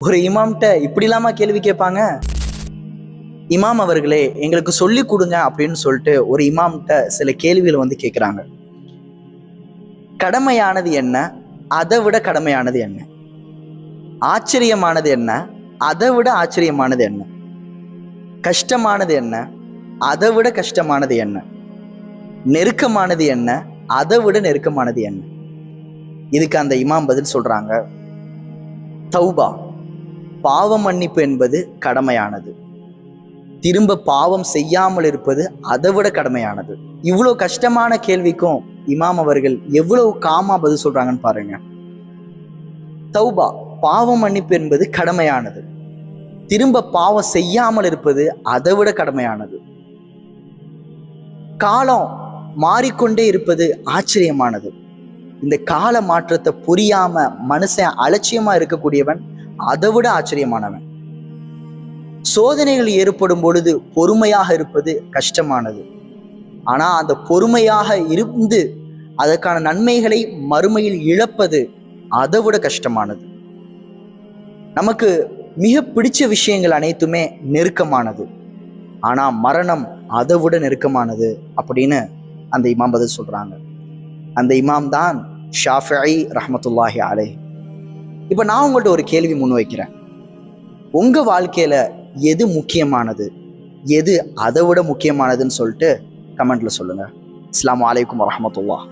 ஒரு இமாம்கிட்ட இப்படி இல்லாம கேள்வி கேட்பாங்க? இமாம் அவர்களே, எங்களுக்கு சொல்லி கொடுங்க அப்படின்னு சொல்லிட்டு ஒரு இமாம்கிட்ட சில கேள்விகள் கேட்கிறாங்க. கடமையானது என்ன? அதை விட கடமையானது என்ன? ஆச்சரியமானது என்ன? அதை விட ஆச்சரியமானது என்ன? கஷ்டமானது என்ன? அதை விட கஷ்டமானது என்ன? நெருக்கமானது என்ன? அதை விட நெருக்கமானது என்ன? இதுக்கு அந்த இமாம் பதில் சொல்றாங்க, தௌபா, பாவ மன்னிப்பு என்பது கடமையானது. திரும்ப பாவம் செய்யாமல் இருப்பது அதை விட கடமையானது. இவ்வளவு கஷ்டமான கேள்விக்கும் இமாம் அவர்கள் எவ்வளவு காமா பதில் சொல்றாங்கன்னு பாருங்க. தௌபா, பாவ மன்னிப்பு என்பது கடமையானது. திரும்ப பாவம் செய்யாமல் இருப்பது அதை விட கடமையானது. காலம் மாறிக்கொண்டே இருப்பது ஆச்சரியமானது. இந்த கால மாற்றத்தை புரியாம மனுஷன் அலட்சியமா இருக்கக்கூடியவன் அதை விட ஆச்சரியமானவன். சோதனைகள் ஏற்படும் பொழுது பொறுமையாக இருப்பது கஷ்டமானது. ஆனா அந்த பொறுமையாக இருந்து அதற்கான நன்மைகளை மறுமையில் இழப்பது அதை விட கஷ்டமானது. நமக்கு மிக பிடிச்ச விஷயங்கள் அனைத்துமே நெருக்கமானது. ஆனா மரணம் அதை விட நெருக்கமானது அப்படின்னு அந்த இமாம் பதில் சொல்றாங்க. அந்த இமாம் தான் ஷாஃபிஈ ரஹ்மத்துல்லாஹி அலைஹி. இப்ப நான் உங்கள்கிட்ட ஒரு கேள்வி முன்வைக்கிறேன். உங்க வாழ்க்கையில எது முக்கியமானது, எது அதை விட முக்கியமானதுன்னு சொல்லிட்டு கமெண்ட்ல சொல்லுங்க. அஸ்ஸலாமு அலைக்கும் வரஹ்மத்துல்லாஹ்.